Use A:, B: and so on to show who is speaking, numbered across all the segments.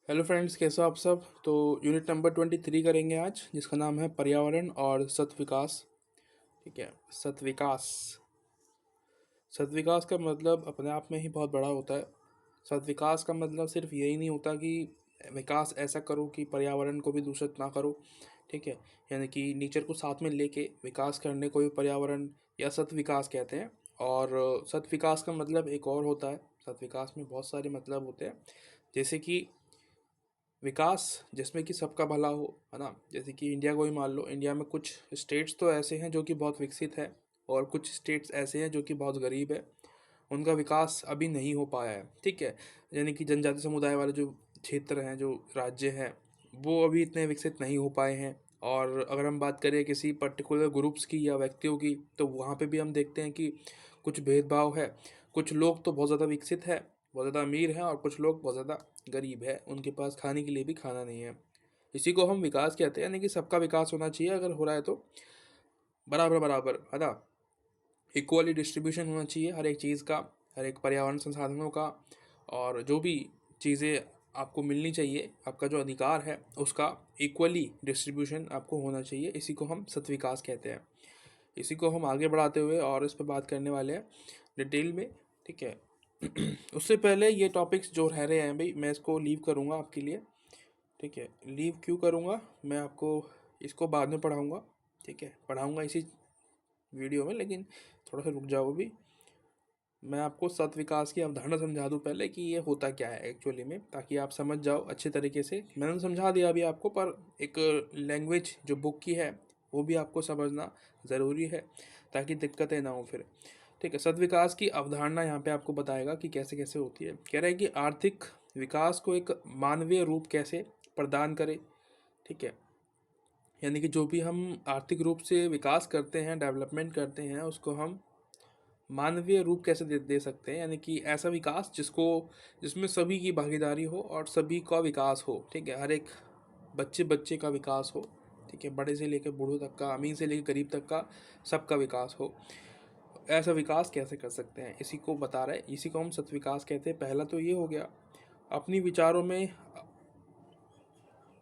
A: Hello friends, कैसे हो आप सब। तो यूनिट नंबर 23 करेंगे आज, जिसका नाम है पर्यावरण और सत विकास। ठीक है। सत विकास। सत विकास का मतलब अपने आप में ही बहुत बड़ा होता है। सत विकास का मतलब सिर्फ यही नहीं होता कि विकास ऐसा करो कि पर्यावरण को भी दूषित ना करो। ठीक है। यानी कि नेचर को साथ में लेके विकास करने को भी पर्यावरण या सत विकास कहते हैं। और सत विकास का मतलब एक और होता है। सत विकास में बहुत सारे मतलब होते हैं, जैसे कि विकास जिसमें कि सबका भला हो, है ना। जैसे कि इंडिया को ही मान लो, इंडिया में कुछ स्टेट्स तो ऐसे हैं जो कि बहुत विकसित है, और कुछ स्टेट्स ऐसे हैं जो कि बहुत गरीब है। उनका विकास अभी नहीं हो पाया है। ठीक है। यानी कि जनजाति समुदाय वाले जो क्षेत्र हैं, जो राज्य हैं, वो अभी इतने विकसित नहीं हो पाए हैं। और अगर हम बात करें किसी पर्टिकुलर ग्रुप्स की या व्यक्तियों की, तो वहाँ पे भी हम देखते हैं कि कुछ भेदभाव है। कुछ लोग तो बहुत ज़्यादा विकसित है, बहुत ज़्यादा अमीर हैं, और कुछ लोग बहुत ज़्यादा गरीब है, उनके पास खाने के लिए भी खाना नहीं है। इसी को हम विकास कहते हैं, यानी कि सबका विकास होना चाहिए, अगर हो रहा है तो बराबर बराबर, है ना। इक्वली डिस्ट्रीब्यूशन होना चाहिए हर एक चीज़ का, हर एक पर्यावरण संसाधनों का। और जो भी चीज़ें आपको मिलनी चाहिए, आपका जो अधिकार है उसका इक्वली डिस्ट्रीब्यूशन आपको होना चाहिए। इसी को हम सत विकास कहते हैं। इसी को हम आगे बढ़ाते हुए और इस पर बात करने वाले हैं डिटेल में। ठीक है। उससे पहले ये टॉपिक्स जो रह रहे हैं भाई, मैं इसको लीव करूँगा आपके लिए। ठीक है। लीव क्यों करूँगा, मैं आपको इसको बाद में पढ़ाऊँगा। ठीक है, पढ़ाऊँगा इसी वीडियो में, लेकिन थोड़ा सा रुक जाओ अभी। मैं आपको सत विकास की अवधारणा समझा दूं पहले कि ये होता क्या है एक्चुअली में, ताकि आप समझ जाओ अच्छे तरीके से। मैंने तो समझा दिया अभी आपको, पर एक लैंग्वेज जो बुक की है वो भी आपको समझना ज़रूरी है, ताकि दिक्कतें ना हो फिर। ठीक है। सत विकास की अवधारणा यहाँ पे आपको बताएगा कि कैसे कैसे होती है। कह रहा है कि आर्थिक विकास को एक मानवीय रूप कैसे प्रदान करे। ठीक है। यानी कि जो भी हम आर्थिक रूप से विकास करते हैं, डेवलपमेंट करते हैं, उसको हम मानवीय रूप कैसे दे सकते हैं। यानी कि ऐसा विकास जिसमें सभी की भागीदारी हो और सभी का विकास हो। ठीक है। हर एक बच्चे बच्चे का विकास हो। ठीक है। बड़े से लेकर बूढ़ों तक का, अमीर से लेकर गरीब तक का, सबका विकास हो। ऐसा विकास कैसे कर सकते हैं, इसी को बता रहे हैं। इसी को हम सत विकास कहते हैं। पहला तो ये हो गया, अपनी विचारों में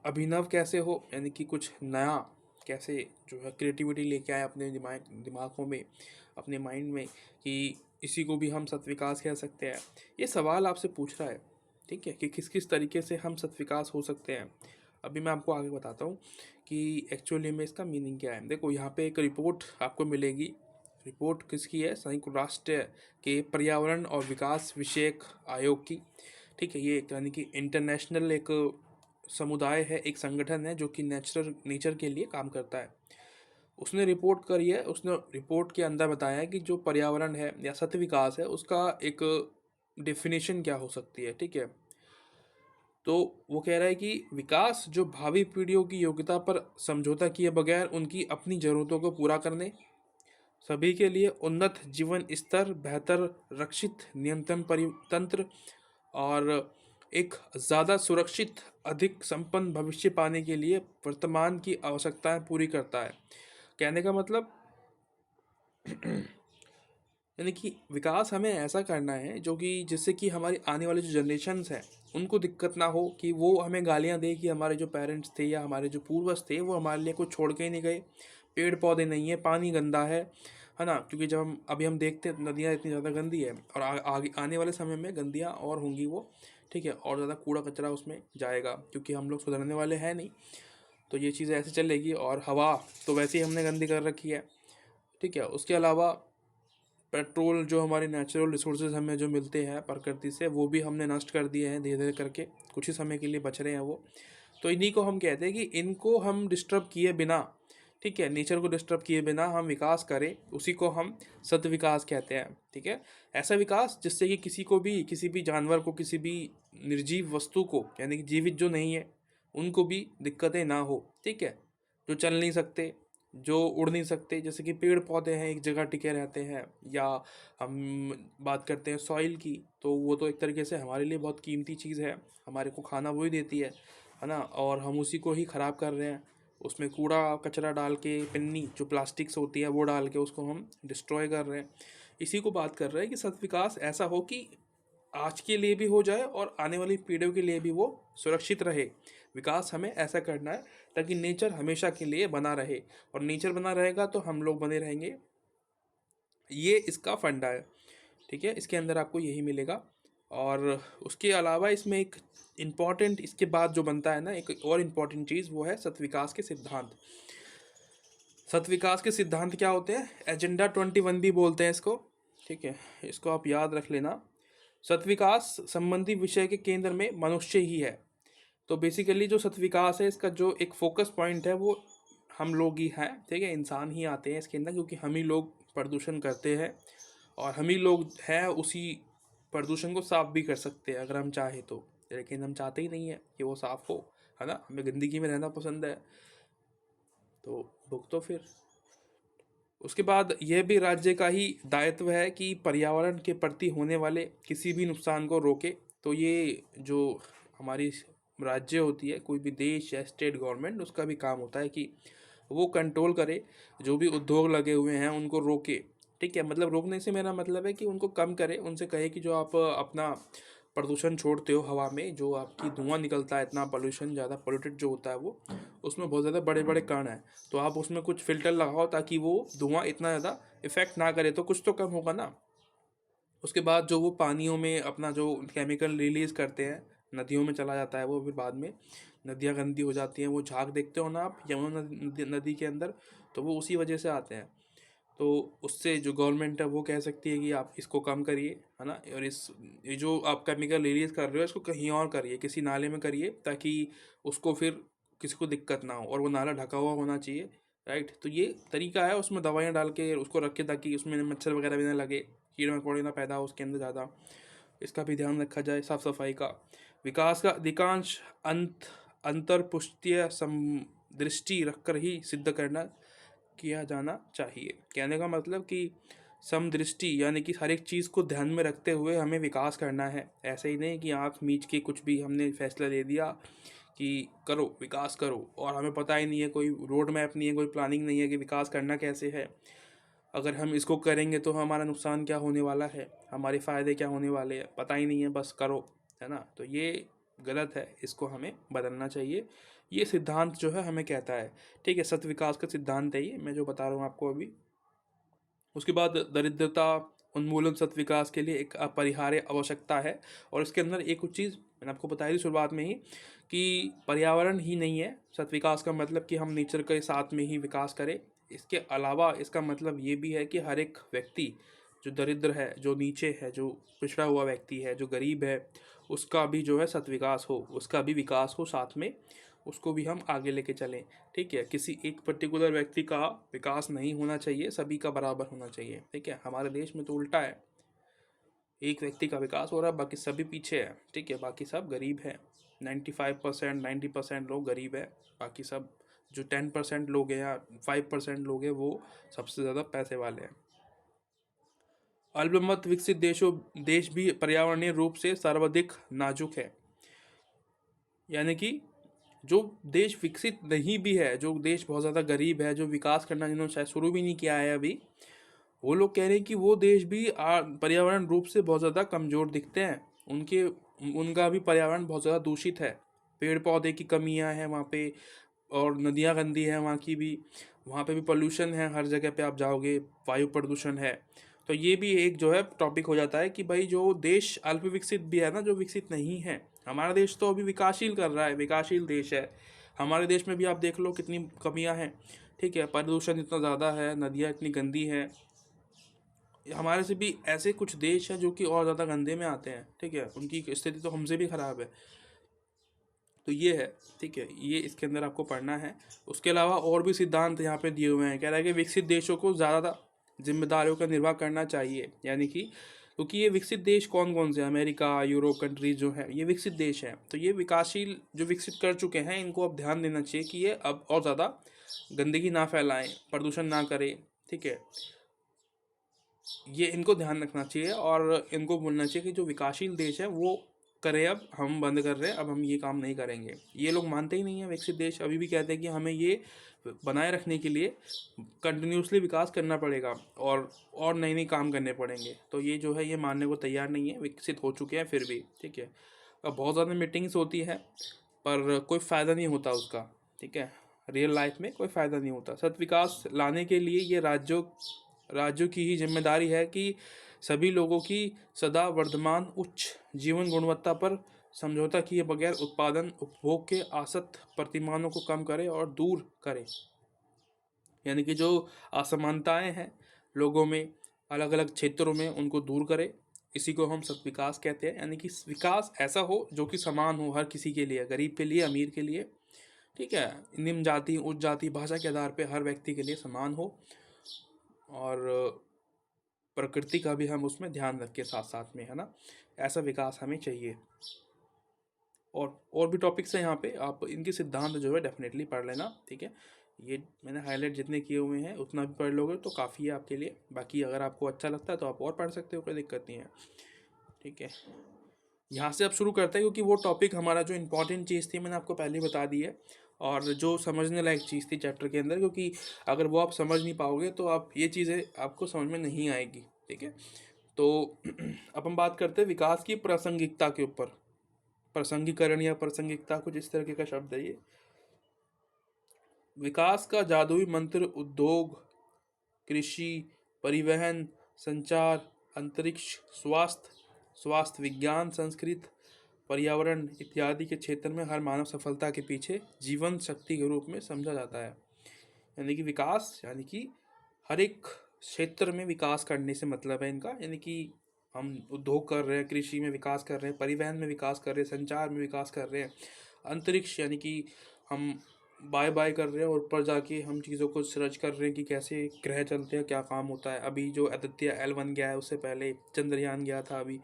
A: अभिनव कैसे हो, यानी कि कुछ नया कैसे जो है क्रिएटिविटी लेके आए अपने दिमागों में, अपने माइंड में, कि इसी को भी हम सत्विकास कह सकते हैं। ये सवाल आपसे पूछ रहा है। ठीक है, कि किस किस तरीके से हम सत्विकास हो सकते हैं। अभी मैं आपको आगे बताता हूँ कि एक्चुअली में इसका मीनिंग क्या है। देखो, यहाँ पे एक रिपोर्ट आपको मिलेगी। रिपोर्ट किसकी है? संयुक्त राष्ट्र के पर्यावरण और विकास विषयक आयोग की। ठीक है। ये यानी कि इंटरनेशनल एक समुदाय है, एक संगठन है जो कि नेचर के लिए काम करता है। उसने रिपोर्ट करी है। उसने रिपोर्ट के अंदर बताया है कि जो पर्यावरण है या सत विकास है, उसका एक डेफिनेशन क्या हो सकती है। ठीक है। तो वो कह रहा है कि विकास जो भावी पीढ़ियों की योग्यता पर समझौता किए बगैर उनकी अपनी ज़रूरतों को पूरा करने, सभी के लिए उन्नत जीवन स्तर, बेहतर रक्षित नियंत्रण तंत्र, और एक ज़्यादा सुरक्षित, अधिक संपन्न भविष्य पाने के लिए वर्तमान की आवश्यकताएं पूरी करता है। कहने का मतलब, यानी कि विकास हमें ऐसा करना है जो कि जिससे कि हमारी आने वाली जो जनरेशन्स हैं उनको दिक्कत ना हो, कि वो हमें गालियाँ दे कि हमारे जो पेरेंट्स थे या हमारे जो पूर्वज थे वो हमारे लिए कुछ छोड़ के ही नहीं गए। पेड़ पौधे नहीं है, पानी गंदा है ना। क्योंकि जब हम देखते हैं नदियाँ इतनी ज़्यादा गंदी है, और आगे आने वाले समय में गंदियाँ और होंगी वो। ठीक है। और ज़्यादा कूड़ा कचरा उसमें जाएगा, क्योंकि हम लोग सुधरने वाले हैं नहीं। तो ये चीज़ ऐसे चलेगी। और हवा तो वैसे ही हमने गंदी कर रखी है। ठीक है। उसके अलावा पेट्रोल, जो हमारे नेचुरल रिसोर्सेज हमें जो मिलते हैं प्रकृति से, वो भी हमने नष्ट कर दिए हैं धीरे धीरे करके। कुछ ही समय के लिए बच रहे हैं वो। तो इन्हीं को हम कहते हैं कि इनको हम डिस्टर्ब किए बिना, ठीक है, नेचर को डिस्टर्ब किए बिना हम विकास करें, उसी को हम सत विकास कहते हैं। ठीक है। ऐसा विकास जिससे कि किसी भी जानवर को, किसी भी निर्जीव वस्तु को, यानी कि जीवित जो नहीं है, उनको भी दिक्कतें ना हो। ठीक है। जो चल नहीं सकते, जो उड़ नहीं सकते, जैसे कि पेड़ पौधे हैं एक जगह टिके रहते हैं। या हम बात करते हैं सॉइल की, तो वो तो एक तरीके से हमारे लिए बहुत कीमती चीज़ है। हमारे को खाना वही देती है ना। और हम उसी को ही ख़राब कर रहे हैं। उसमें कूड़ा कचरा डाल के, पिन्नी जो प्लास्टिक्स होती है वो डाल के उसको हम डिस्ट्रॉय कर रहे हैं। इसी को बात कर रहे हैं कि सत विकास ऐसा हो कि आज के लिए भी हो जाए और आने वाली पीढ़ियों के लिए भी वो सुरक्षित रहे। विकास हमें ऐसा करना है ताकि नेचर हमेशा के लिए बना रहे, और नेचर बना रहेगा तो हम लोग बने रहेंगे। ये इसका फंडा है, ठीक है। इसके अंदर आपको यही मिलेगा। और उसके अलावा इसमें एक इम्पॉर्टेंट, इसके बाद जो बनता है ना, एक और इम्पॉर्टेंट चीज़, वो है सतविकास के सिद्धांत। सतविकास के सिद्धांत क्या होते हैं? एजेंडा 21 भी बोलते हैं इसको, ठीक है। इसको आप याद रख लेना। सतविकास संबंधी विषय के केंद्र में मनुष्य ही है। तो बेसिकली जो सतविकास है, इसका जो एक फोकस पॉइंट है वो हम लोग ही हैं, ठीक है। इंसान ही आते हैं इसके अंदर, क्योंकि हम ही लोग प्रदूषण करते हैं और हम ही लोग हैं उसी प्रदूषण को साफ भी कर सकते हैं अगर हम चाहे तो। लेकिन हम चाहते ही नहीं है कि वो साफ हो, है ना। हमें गंदगी में रहना पसंद है, तो भुगतो फिर। उसके बाद यह भी राज्य का ही दायित्व है कि पर्यावरण के प्रति होने वाले किसी भी नुकसान को रोके। तो ये जो हमारी राज्य होती है, कोई भी देश या स्टेट गवर्नमेंट, उसका भी काम होता है कि वो कंट्रोल करे, जो भी उद्योग लगे हुए हैं उनको रोके, ठीक है। मतलब रोकने से मेरा मतलब है कि उनको कम करे, उनसे कहे कि जो आप अपना प्रदूषण छोड़ते हो हवा में, जो आपकी धुआं निकलता है, इतना पोल्यूशन, ज़्यादा पोल्यूटेड जो होता है वो, उसमें बहुत ज़्यादा बड़े बड़े कण हैं, तो आप उसमें कुछ फ़िल्टर लगाओ ताकि वो धुआं इतना ज़्यादा इफ़ेक्ट ना करे, तो कुछ तो कम होगा ना। उसके बाद जो वो पानियों में अपना जो केमिकल रिलीज़ करते हैं, नदियों में चला जाता है वो, फिर बाद में नदियाँ गंदी हो जाती हैं। वो झाग देखते हो ना आप यमुना नदी के अंदर, तो वो उसी वजह से आते हैं। तो उससे जो गवर्नमेंट है वो कह सकती है कि आप इसको कम करिए, है ना। और ये जो आप केमिकल रिलीज़ कर रहे हो, इसको कहीं और करिए, किसी नाले में करिए, ताकि उसको फिर किसी को दिक्कत ना हो, और वो नाला ढका हुआ होना चाहिए, राइट। तो ये तरीका है, उसमें दवाइयाँ डाल के उसको रखे ताकि उसमें मच्छर वगैरह भी ना लगे, कीड़े मकोड़े ना पैदा हो उसके अंदर ज़्यादा। इसका भी ध्यान रखा जाए, साफ़ सफाई का। विकास का अधिकांश अंतर्पुष्टीय सम दृष्टि रखकर ही सिद्ध करना किया जाना चाहिए। कहने का मतलब कि समदृष्टि, यानी कि हर एक चीज़ को ध्यान में रखते हुए हमें विकास करना है। ऐसे ही नहीं कि आँख मीच के कुछ भी हमने फैसला ले दिया कि करो, विकास करो, और हमें पता ही नहीं है, कोई रोड मैप नहीं है, कोई प्लानिंग नहीं है कि विकास करना कैसे है। अगर हम इसको करेंगे तो हमारा नुकसान क्या होने वाला है, हमारे फ़ायदे क्या होने वाले हैं, पता ही नहीं है, बस करो, है ना। तो ये गलत है, इसको हमें बदलना चाहिए। ये सिद्धांत जो है हमें कहता है, ठीक है। सत विकास का सिद्धांत है ये, मैं जो बता रहा हूँ आपको अभी। उसके बाद दरिद्रता उन्मूलन सत विकास के लिए एक अपरिहार्य आवश्यकता है। और इसके अंदर एक कुछ चीज़ मैंने आपको बताई थी शुरुआत में ही, कि पर्यावरण ही नहीं है सत विकास का मतलब कि हम नेचर के साथ में ही विकास करें। इसके अलावा इसका मतलब ये भी है कि हर एक व्यक्ति, जो दरिद्र है, जो नीचे है, जो पिछड़ा हुआ व्यक्ति है, जो गरीब है, उसका भी जो है सत विकास हो, उसका भी विकास हो साथ में, उसको भी हम आगे लेके चलें, ठीक है। किसी एक पर्टिकुलर व्यक्ति का विकास नहीं होना चाहिए, सभी का बराबर होना चाहिए, ठीक है। हमारे देश में तो उल्टा है, एक व्यक्ति का विकास हो रहा है, बाकी सभी पीछे है, ठीक है। बाकी सब गरीब है। 95% 90% लोग गरीब है, बाकी सब जो 10% लोग हैं या 5% लोग हैं, वो सबसे ज़्यादा पैसे वाले हैं। अल्पमत विकसित देश भी पर्यावरणीय रूप से सर्वाधिक नाजुक है। यानी कि जो देश विकसित नहीं भी है, जो देश बहुत ज़्यादा गरीब है, जो विकास करना जिन्होंने शायद शुरू भी नहीं किया है अभी, वो लोग कह रहे हैं कि वो देश भी पर्यावरण रूप से बहुत ज़्यादा कमज़ोर दिखते हैं। उनका भी पर्यावरण बहुत ज़्यादा दूषित है, पेड़ पौधे की कमियां हैं वहाँ पे, और नदियाँ गंदी हैं वहाँ की भी, वहाँ पे भी पोल्यूशन है, हर जगह पे आप जाओगे वायु प्रदूषण है। तो ये भी एक जो है टॉपिक हो जाता है कि भाई जो देश अल्प विकसित भी है ना, जो विकसित नहीं है, हमारा देश तो अभी विकासशील कर रहा है, विकासशील देश है। हमारे देश में भी आप देख लो कितनी कमियां हैं, ठीक है। प्रदूषण इतना ज़्यादा है, नदियाँ इतनी गंदी हैं। हमारे से भी ऐसे कुछ देश हैं जो कि और ज़्यादा गंदे में आते हैं, ठीक है। उनकी स्थिति तो हमसे भी ख़राब है। तो ये है, ठीक है, ये इसके अंदर आपको पढ़ना है। उसके अलावा और भी सिद्धांत यहाँ पे दिए हुए हैं। कह रहा है कि विकसित देशों को ज़्यादा जिम्मेदारियों का निर्वाह करना चाहिए, यानी कि क्योंकि ये विकसित देश कौन कौन से, अमेरिका, यूरोप कंट्रीज जो हैं, ये विकसित देश हैं। तो ये विकासशील जो विकसित कर चुके हैं, इनको अब ध्यान देना चाहिए कि ये अब और ज़्यादा गंदगी ना फैलाएं, प्रदूषण ना करें, ठीक है। ये इनको ध्यान रखना चाहिए और इनको बोलना चाहिए कि जो विकासशील देश हैं वो करें, अब हम बंद कर रहे हैं, अब हम ये काम नहीं करेंगे। ये लोग मानते ही नहीं है। विकसित देश अभी भी कहते हैं कि हमें ये बनाए रखने के लिए कंटिन्यूसली विकास करना पड़ेगा और नए नए काम करने पड़ेंगे। तो ये जो है ये मानने को तैयार नहीं है, विकसित हो चुके हैं फिर भी। ठीक है, अब बहुत ज़्यादा मीटिंग्स होती है पर कोई फ़ायदा नहीं होता उसका। ठीक है, रियल लाइफ में कोई फ़ायदा नहीं होता। सत विकास लाने के लिए ये राज्यों की ही जिम्मेदारी है कि सभी लोगों की सदा वर्धमान उच्च जीवन गुणवत्ता पर समझौता किए बगैर उत्पादन उपभोग के असत प्रतिमानों को कम करे और दूर करे। यानी कि जो असमानताएं हैं लोगों में, अलग अलग क्षेत्रों में, उनको दूर करे। इसी को हम सत विकास कहते हैं। यानी कि विकास ऐसा हो जो कि समान हो हर किसी के लिए, गरीब के लिए, अमीर के लिए। ठीक है, निम्न जाति, उच्च जाति, भाषा के आधार पे हर व्यक्ति के लिए समान हो, और प्रकृति का भी हम उसमें ध्यान रखें साथ साथ में, है ना। ऐसा विकास हमें चाहिए। और भी टॉपिक्स हैं यहाँ पे, आप इनके सिद्धांत जो है डेफिनेटली पढ़ लेना। ठीक है, ये मैंने हाईलाइट जितने किए हुए हैं उतना भी पढ़ लोगे तो काफ़ी है आपके लिए। बाकी अगर आपको अच्छा लगता है तो आप और पढ़ सकते हो, कोई दिक्कत नहीं है। ठीक है, यहाँ से अब शुरू करते हैं क्योंकि वो टॉपिक हमारा जो इम्पोर्टेंट चीज़ थी मैंने आपको पहले ही बता दी है, और जो समझने लायक चीज़ थी चैप्टर के अंदर, क्योंकि अगर वो आप समझ नहीं पाओगे तो आप ये चीज़ें आपको समझ में नहीं आएगी। ठीक है, तो अब हम बात करते हैं विकास की प्रासंगिकता के ऊपर। प्रासंगिकरण या प्रासंगिकता, कुछ इस तरीके का शब्द है ये। विकास का जादुई मंत्र उद्योग, कृषि, परिवहन, संचार, अंतरिक्ष, स्वास्थ्य विज्ञान, संस्कृत, पर्यावरण इत्यादि के क्षेत्र में हर मानव सफलता के पीछे जीवन शक्ति के रूप में समझा जाता है। यानी कि विकास, यानी कि हर एक क्षेत्र में विकास करने से मतलब है इनका। यानी कि हम उद्योग कर रहे हैं, कृषि में विकास कर रहे हैं, परिवहन में विकास कर रहे हैं, संचार में विकास कर रहे हैं, अंतरिक्ष यानी कि हम बाय कर रहे हैं और ऊपर जाके हम चीज़ों को सर्च कर रहे हैं कि कैसे ग्रह चलते हैं, क्या काम होता है। अभी जो आदित्य L1 गया है, उससे पहले चंद्रयान गया था अभी,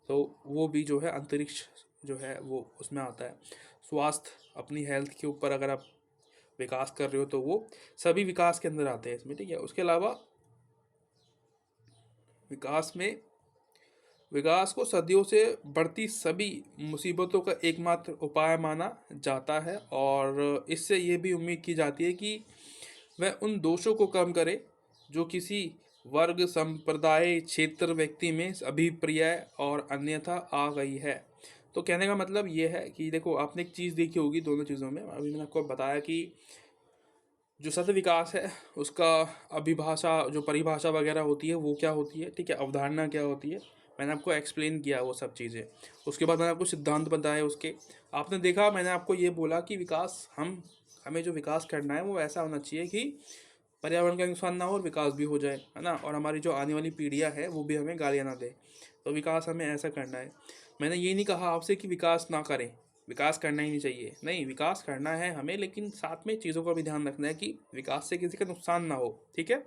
A: तो वो भी जो है अंतरिक्ष जो है वो उसमें आता है। स्वास्थ्य, अपनी हेल्थ के ऊपर अगर आप विकास कर रहे हो तो वो सभी विकास के अंदर आते हैं इसमें। ठीक है, उसके अलावा विकास को सदियों से बढ़ती सभी मुसीबतों का एकमात्र उपाय माना जाता है, और इससे ये भी उम्मीद की जाती है कि वह उन दोषों को कम करे जो किसी वर्ग, संप्रदाय, क्षेत्र, व्यक्ति में अभिप्रिय और अन्यथा आ गई है। तो कहने का मतलब ये है कि देखो, आपने एक चीज़ देखी होगी दोनों चीज़ों में। अभी मैंने आपको बताया कि जो सत विकास है उसका अभिभाषा, जो परिभाषा वगैरह होती है वो क्या होती है। ठीक है, अवधारणा क्या होती है, मैंने आपको एक्सप्लेन किया वो सब चीज़ें। उसके बाद मैंने आपको सिद्धांत बताए उसके। आपने देखा, मैंने आपको ये बोला कि विकास हमें जो विकास करना है वो ऐसा होना चाहिए कि पर्यावरण का नुकसान ना हो और विकास भी हो जाए, है ना, और हमारी जो आने वाली पीढ़ियाँ है वो भी हमें गालियाँ ना दे। तो विकास हमें ऐसा करना है। मैंने ये नहीं कहा आपसे कि विकास ना करें, विकास करना ही नहीं चाहिए, नहीं, विकास करना है हमें, लेकिन साथ में चीज़ों का भी ध्यान रखना है कि विकास से किसी का नुकसान ना हो। ठीक है,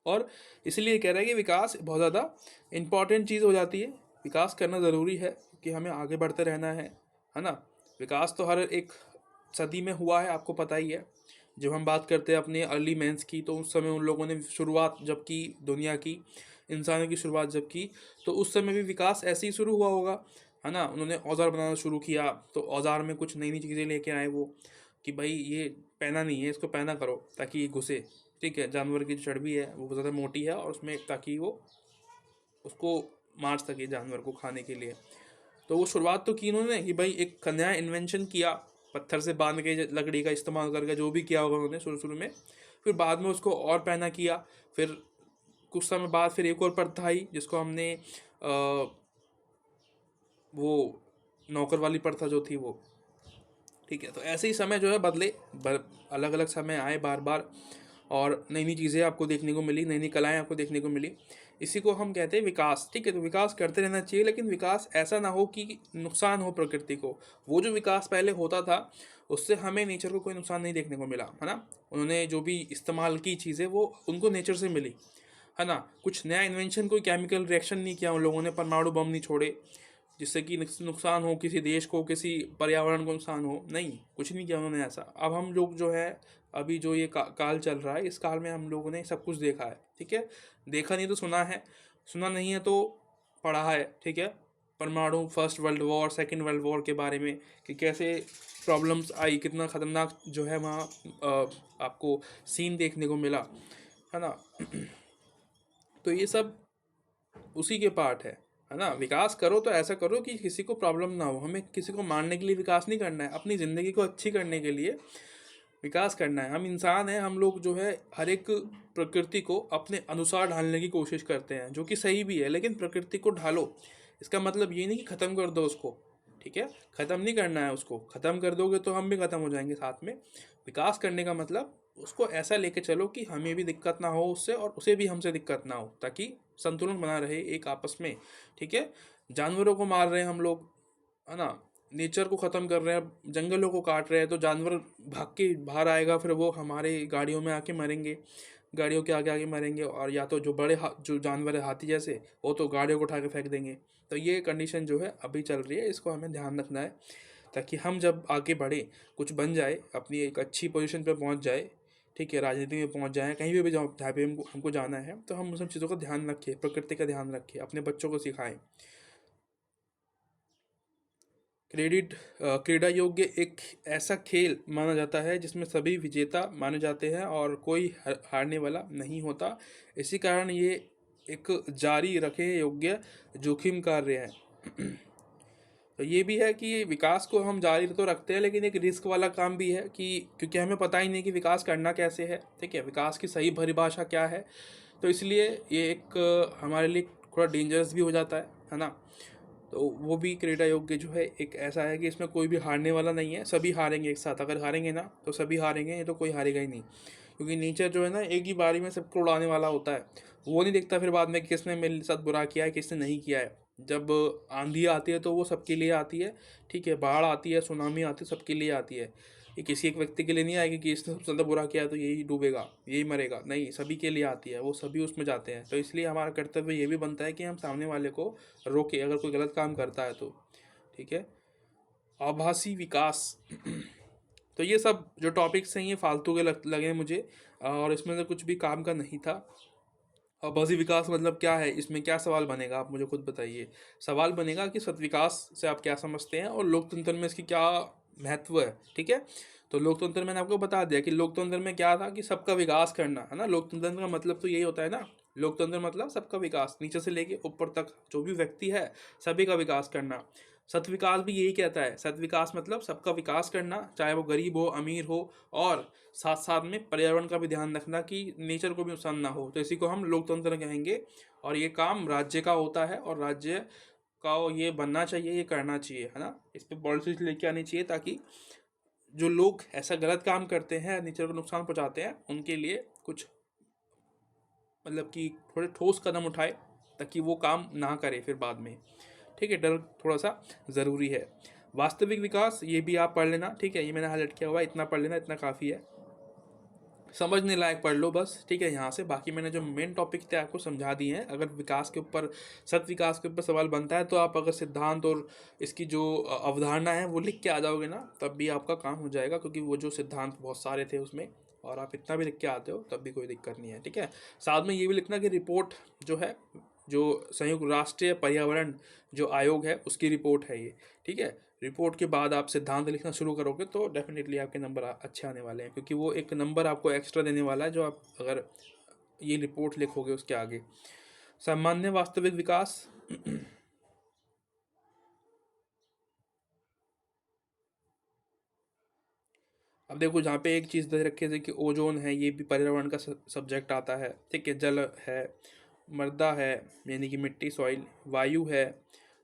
A: और इसलिए कह रहा है कि विकास बहुत ज़्यादा इम्पॉर्टेंट चीज़ हो जाती है। विकास करना ज़रूरी है कि हमें आगे बढ़ते रहना है ना। विकास तो हर एक सदी में हुआ है, आपको पता ही है। जब हम बात करते हैं अपने अर्ली मैंस की, तो उस समय उन लोगों ने शुरुआत जब की दुनिया की, इंसानों की शुरुआत जब की, तो उस समय भी विकास ऐसे ही शुरू हुआ होगा, है ना। उन्होंने औजार बनाना शुरू किया, तो औजार में कुछ नई नई चीज़ें लेके आए वो, कि भाई ये पहना नहीं है, इसको पहना करो ताकि ये घुसे। ठीक है, जानवर की जो चर्बी है वो ज़्यादा मोटी है, और उसमें ताकि वो उसको मार सके जानवर को खाने के लिए। तो वो शुरुआत तो की उन्होंने कि भाई एक नया इन्वेंशन किया, पत्थर से बांध के लकड़ी का इस्तेमाल करके, जो भी किया होगा उन्होंने शुरू शुरू में। फिर बाद में उसको और पहना किया। फिर कुछ समय बाद फिर एक और प्रथा आई जिसको हमने वो नौकर वाली प्रथा जो थी वो। ठीक है, तो ऐसे ही समय जो है बदले, अलग अलग समय आए बार बार, और नई नई चीज़ें आपको देखने को मिली, नई नई कलाएँ आपको देखने को मिली। इसी को हम कहते हैं विकास। ठीक है, तो विकास करते रहना चाहिए, लेकिन विकास ऐसा ना हो कि नुकसान हो प्रकृति को। वो जो विकास पहले होता था उससे हमें नेचर को कोई नुकसान नहीं देखने को मिला, है ना। उन्होंने जो भी इस्तेमाल की चीज़ें वो उनको नेचर से मिली, है ना। कुछ नया इन्वेंशन, कोई केमिकल रिएक्शन नहीं किया उन लोगों ने, परमाणु बम नहीं छोड़े जिससे कि नुकसान हो किसी देश को, किसी पर्यावरण को नुकसान हो, नहीं, कुछ नहीं किया उन्होंने ऐसा। अब हम लोग जो है, अभी जो ये काल चल रहा है, इस काल में हम लोगों ने सब कुछ देखा है। ठीक है, देखा नहीं तो सुना है, सुना नहीं है तो पढ़ा है। ठीक है, परमाणु first world war, second world war के बारे में कि कैसे प्रॉब्लम्स आई, कितना ख़तरनाक जो है वहाँ आपको सीन देखने को मिला, है ना। तो ये सब उसी के पार्ट है ना। विकास करो तो ऐसा करो कि किसी को प्रॉब्लम ना हो। हमें किसी को मारने के लिए विकास नहीं करना है, अपनी ज़िंदगी को अच्छी करने के लिए विकास करना है। हम इंसान हैं, हम लोग जो है हर एक प्रकृति को अपने अनुसार ढालने की कोशिश करते हैं, जो कि सही भी है, लेकिन प्रकृति को ढालो। इसका मतलब ये नहीं कि ख़त्म कर दो उसको, ठीक है, ख़त्म नहीं करना है उसको। ख़त्म कर दोगे तो हम भी ख़त्म हो जाएंगे साथ में। विकास करने का मतलब उसको ऐसा लेके चलो कि हमें भी दिक्कत ना हो उससे और उसे भी हमसे दिक्कत ना हो, ताकि संतुलन बना रहे एक आपस में, ठीक है। जानवरों को मार रहे हैं हम लोग, है ना, नेचर को ख़त्म कर रहे हैं, जंगलों को काट रहे हैं, तो जानवर भाग के बाहर आएगा, फिर वो हमारे गाड़ियों में आके मरेंगे, गाड़ियों के आगे आगे मरेंगे। और या तो जो जो जानवर है हाथी जैसे, वो तो गाड़ियों को उठा के फेंक देंगे। तो ये कंडीशन जो है अभी चल रही है, इसको हमें ध्यान रखना है, ताकि हम जब आगे बढ़े, कुछ बन जाए, अपनी एक अच्छी पोजीशन पे पहुंच जाए, ठीक है, राजनीति में पहुंच जाए, कहीं भी जहाँ पे हमको जाना है, तो हम उन सब चीज़ों का ध्यान रखें, प्रकृति का ध्यान रखें, अपने बच्चों को सिखाएं। क्रीड़ा योग्य एक ऐसा खेल माना जाता है जिसमें सभी विजेता माने जाते हैं और कोई हारने वाला नहीं होता। इसी कारण ये एक जारी रखे योग्य जोखिम कार्य है। तो ये भी है कि विकास को हम जारी तो रखते हैं, लेकिन एक रिस्क वाला काम भी है, कि क्योंकि हमें पता ही नहीं कि विकास करना कैसे है, ठीक है, विकास की सही परिभाषा क्या है। तो इसलिए ये एक हमारे लिए थोड़ा डेंजरस भी हो जाता है ना। तो वो भी क्रीड़ा योग्य जो है एक ऐसा है कि इसमें कोई भी हारने वाला नहीं है, सभी हारेंगे एक साथ। अगर हारेंगे ना तो सभी हारेंगे, ये तो कोई हारेगा ही नहीं, क्योंकि नेचर जो है ना एक ही बारी में सबको उड़ाने वाला होता है। वो नहीं देखता फिर बाद में कि किसने मेरे साथ बुरा किया है, किसने नहीं किया है। जब आंधी आती है तो वो सबके लिए आती है, ठीक है, बाढ़ आती है, सुनामी आती है, सबके लिए आती है। ये किसी एक व्यक्ति के लिए नहीं आएगी कि इसने सबसे ज़्यादा बुरा किया है तो यही डूबेगा, यही मरेगा, नहीं, सभी के लिए आती है, वो सभी उसमें जाते हैं। तो इसलिए हमारा कर्तव्य ये भी बनता है कि हम सामने वाले को रोके, अगर कोई गलत काम करता है तो, ठीक है। आभासी विकास। तो ये सब जो टॉपिक्स हैं ये फालतू के लगे मुझे, और इसमें से कुछ भी काम का नहीं था। आभासी विकास मतलब क्या है, इसमें क्या सवाल बनेगा, आप मुझे खुद बताइए। सवाल बनेगा कि सत विकास से आप क्या समझते हैं और लोकतंत्र में इसकी क्या महत्व है, ठीक है। तो लोकतंत्र मैंने आपको बता दिया कि लोकतंत्र में क्या था, कि सबका विकास करना, है ना। लोकतंत्र का मतलब तो यही होता है ना, लोकतंत्र मतलब सबका विकास, नीचे से लेके ऊपर तक जो भी व्यक्ति है सभी का विकास करना। सत विकास भी यही कहता है, सत विकास मतलब सबका विकास करना, चाहे वो गरीब हो अमीर हो, और साथ साथ में पर्यावरण का भी ध्यान रखना कि नेचर को भी नुकसान ना हो। तो इसी को हम लोकतंत्र कहेंगे, और ये काम राज्य का होता है, और राज्य का ये बनना चाहिए, ये करना चाहिए, है ना। इस पर पॉलिसीज लेके आनी चाहिए, ताकि जो लोग ऐसा गलत काम करते हैं, नेचर को नुकसान पहुंचाते हैं, उनके लिए कुछ मतलब कि थोड़े ठोस कदम उठाए, ताकि वो काम ना करे फिर बाद में, ठीक है। डर थोड़ा सा ज़रूरी है। वास्तविक विकास ये भी आप पढ़ लेना, ठीक है, ये मैंने हाईलाइट किया हुआ है, इतना पढ़ लेना, इतना काफ़ी है, समझने लायक पढ़ लो बस, ठीक है। यहाँ से बाकी मैंने जो मेन टॉपिक थे आपको समझा दिए हैं। अगर विकास के ऊपर, सत विकास के ऊपर सवाल बनता है, तो आप अगर सिद्धांत और इसकी जो अवधारणा है वो लिख के आ जाओगे ना, तब भी आपका काम हो जाएगा, क्योंकि वो जो सिद्धांत बहुत सारे थे उसमें, और आप इतना भी लिख के आते हो तब भी कोई दिक्कत नहीं है, ठीक है। साथ में ये भी लिखना कि रिपोर्ट जो है, जो संयुक्त राष्ट्रीय पर्यावरण जो आयोग है उसकी रिपोर्ट है ये, ठीक है। रिपोर्ट के बाद आप सिद्धांत लिखना शुरू करोगे तो डेफिनेटली आपके नंबर अच्छे आने वाले हैं, क्योंकि वो एक नंबर आपको एक्स्ट्रा देने वाला है जो आप अगर ये रिपोर्ट लिखोगे उसके आगे। सामान्य वास्तविक विकास। अब देखो, जहाँ पे एक चीज़ दे रखी है कि ओजोन है, ये भी पर्यावरण का सब्जेक्ट आता है, ठीक है। जल है, मृदा है, यानी कि मिट्टी, सॉइल, वायु है,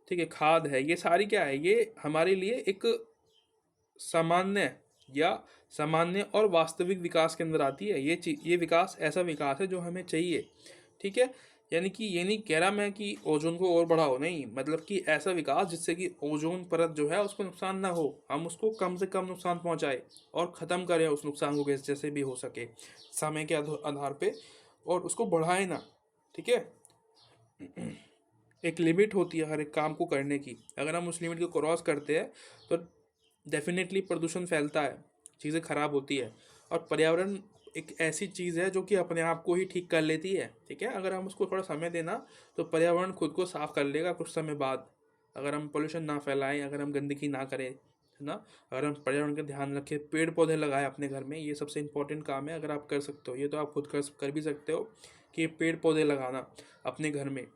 A: ठीक है, खाद है, ये सारी क्या है, ये हमारे लिए एक सामान्य या सामान्य और वास्तविक विकास के अंदर आती है। ये विकास ऐसा विकास है जो हमें चाहिए, ठीक है। यानी कि ये नहीं कह रहा मैं कि ओजोन को और बढ़ाओ, नहीं, मतलब कि ऐसा विकास जिससे कि ओजोन परत जो है उसको नुकसान ना हो, हम उसको कम से कम नुकसान पहुंचाए और ख़त्म करें उस नुकसान को जैसे भी हो सके समय के आधार पे, और उसको बढ़ाए ना, ठीक है। एक लिमिट होती है हर एक काम को करने की, अगर हम उस लिमिट को क्रॉस करते हैं तो डेफिनेटली प्रदूषण फैलता है, चीज़ें ख़राब होती है। और पर्यावरण एक ऐसी चीज़ है जो कि अपने आप को ही ठीक कर लेती है, ठीक है। अगर हम उसको थोड़ा समय देना तो पर्यावरण खुद को साफ कर लेगा कुछ समय बाद, अगर हम पोल्यूशन ना फैलाएं, अगर हम गंदगी ना करें, है ना, अगर हम पर्यावरण का ध्यान रखें, पेड़ पौधे लगाएं अपने घर में, ये सबसे इम्पोर्टेंट काम है। अगर आप कर सकते हो ये, तो आप खुद कर भी सकते हो कि पेड़ पौधे लगाना अपने घर में,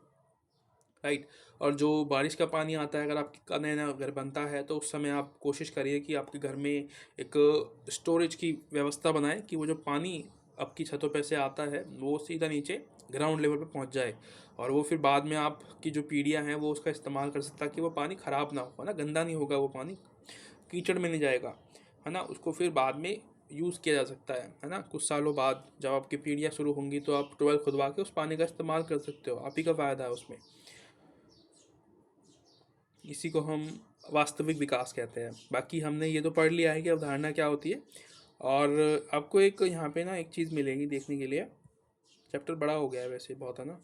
A: राइट। और जो बारिश का पानी आता है, अगर आपका नया नया घर बनता है तो उस समय आप कोशिश करिए कि आपके घर में एक स्टोरेज की व्यवस्था बनाएं, कि वो जो पानी आपकी छतों पे से आता है वो सीधा नीचे ग्राउंड लेवल पे पहुंच जाए, और वो फिर बाद में आपकी जो पीढ़ियां हैं वो उसका इस्तेमाल कर सकता है, कि वो पानी ख़राब ना हो, है ना, गंदा नहीं होगा, वो पानी कीचड़ में नहीं जाएगा, है ना, उसको फिर बाद में यूज़ किया जा सकता है ना। कुछ सालों बाद जब आपकी पीढ़ियाँ शुरू होंगी तो आप ट्यूबवेल खुदवा के उस पानी का इस्तेमाल कर सकते हो, आप ही का फ़ायदा है उसमें। इसी को हम वास्तविक विकास कहते हैं। बाकी हमने ये तो पढ़ लिया है कि अवधारणा क्या होती है, और आपको एक यहाँ पे ना एक चीज़ मिलेगी देखने के लिए। चैप्टर बड़ा हो गया है वैसे बहुत, है ना।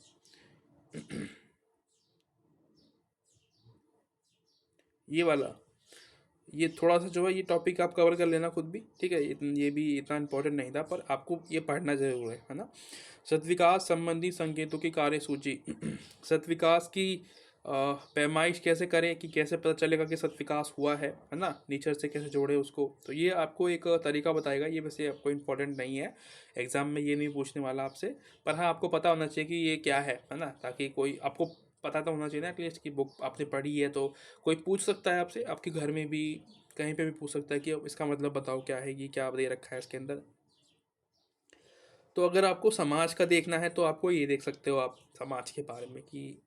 A: ये वाला, ये थोड़ा सा जो है ये टॉपिक आप कवर कर लेना खुद भी, ठीक है। ये भी इतना इम्पोर्टेंट नहीं था, पर आपको ये पढ़ना जरूर है ना। सतविकास संबंधी संकेतों की कार्यसूची। सतविकास की पैमाइश कैसे करें, कि कैसे पता चलेगा कि सतविकास हुआ है ना, नेचर से कैसे जोड़े उसको, तो ये आपको एक तरीका बताएगा। ये वैसे आपको इम्पोर्टेंट नहीं है, एग्जाम में ये नहीं पूछने वाला आपसे, पर हाँ आपको पता होना चाहिए कि ये क्या है ना, ताकि कोई आपको पता तो होना चाहिए ना एटलीस्ट, कि बुक आपने पढ़ी है तो कोई पूछ सकता है आपसे, आपके घर में भी कहीं पे भी पूछ सकता है कि इसका मतलब बताओ क्या है, ये क्या दे रखा है इसके अंदर। तो अगर आपको समाज का देखना है तो आपको ये देख सकते हो आप समाज के बारे में, कि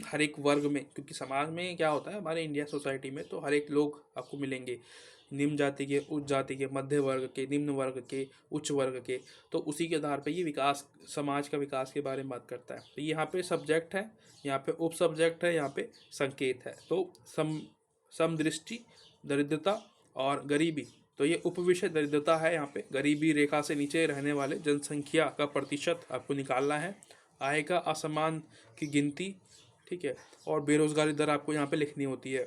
A: हर एक वर्ग में, क्योंकि समाज में क्या होता है हमारे इंडिया सोसाइटी में, तो हर एक लोग आपको मिलेंगे, निम्न जाति के, उच्च जाति के, मध्य वर्ग के, निम्न वर्ग के, उच्च वर्ग के। तो उसी के आधार पे ये विकास, समाज का विकास के बारे में बात करता है। तो यहाँ पे सब्जेक्ट है, यहाँ पे उप सब्जेक्ट है, यहाँ पे संकेत है। तो समदृष्टि, दरिद्रता और गरीबी, तो ये उपविषय दरिद्रता है। यहाँ पे गरीबी रेखा से नीचे रहने वाले जनसंख्या का प्रतिशत आपको निकालना है, आय का असमान की गिनती, ठीक है, और बेरोजगारी दर आपको यहाँ पे लिखनी होती है।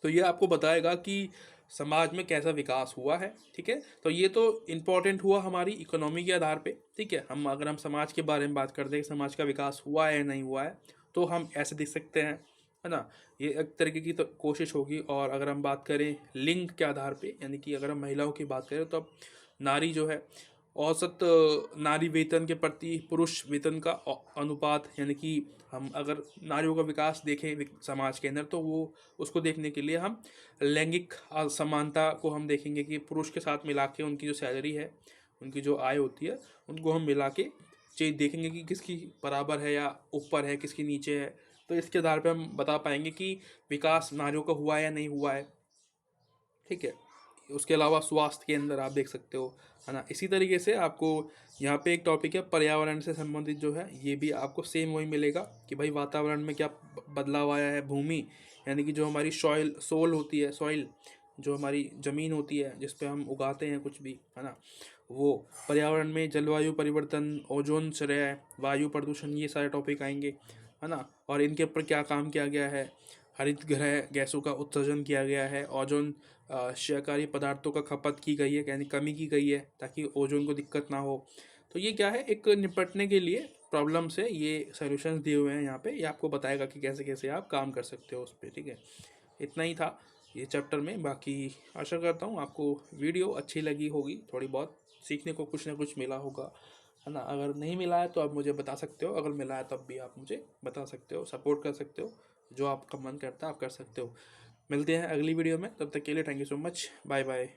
A: तो ये आपको बताएगा कि समाज में कैसा विकास हुआ है, ठीक है। तो ये तो इम्पोर्टेंट हुआ हमारी इकोनॉमी के आधार पे, ठीक है। हम अगर हम समाज के बारे में बात करते हैं कि समाज का विकास हुआ है या नहीं हुआ है, तो हम ऐसे देख सकते हैं, है ना। ये एक तरीके की तो कोशिश होगी। और अगर हम बात करें लिंग के आधार पे, यानी कि अगर हम महिलाओं की बात करें, तो अब नारी जो है, औसत नारी वेतन के प्रति पुरुष वेतन का अनुपात, यानी कि हम अगर नारियों का विकास देखें समाज के अंदर, तो वो उसको देखने के लिए हम लैंगिक असमानता को हम देखेंगे, कि पुरुष के साथ मिला के उनकी जो सैलरी है, उनकी जो आय होती है, उनको हम मिला के चीज देखेंगे कि किसकी बराबर है या ऊपर है, किसकी नीचे है। तो इसके आधार पर हम बता पाएंगे कि विकास नारियों का हुआ है या नहीं हुआ है, ठीक है। उसके अलावा स्वास्थ्य के अंदर आप देख सकते हो, है ना। इसी तरीके से आपको यहाँ पे एक टॉपिक है पर्यावरण से संबंधित जो है, ये भी आपको सेम वही मिलेगा, कि भाई वातावरण में क्या बदलाव आया है। भूमि, यानी कि जो हमारी सोल होती है, सॉइल, जो हमारी ज़मीन होती है जिस पे हम उगाते हैं कुछ भी, है ना, वो पर्यावरण में जलवायु परिवर्तन, ओजोन क्षय, वायु प्रदूषण, ये सारे टॉपिक आएंगे, है ना। और इनके ऊपर क्या काम किया गया है, हरित गृह गैसों का उत्सर्जन किया गया है, ओजोन क्षयकारी पदार्थों का खपत की गई है, यानी कमी की गई है, ताकि ओजोन को दिक्कत ना हो। तो ये क्या है, एक निपटने के लिए प्रॉब्लम से ये सॉल्यूशंस दिए हुए हैं यहाँ पे। ये आपको बताएगा कि कैसे कैसे आप काम कर सकते हो उस पर, ठीक है। इतना ही था ये चैप्टर में। बाकी आशा करता हूँ आपको वीडियो अच्छी लगी होगी, थोड़ी बहुत सीखने को कुछ ना कुछ मिला होगा, है ना। अगर नहीं मिला है तो आप मुझे बता सकते हो, अगर मिला है तब भी आप मुझे बता सकते हो, सपोर्ट कर सकते हो, जो आपका मन करता है आप कर सकते हो। मिलते हैं अगली वीडियो में, तब तक के लिए thank you so much, bye bye.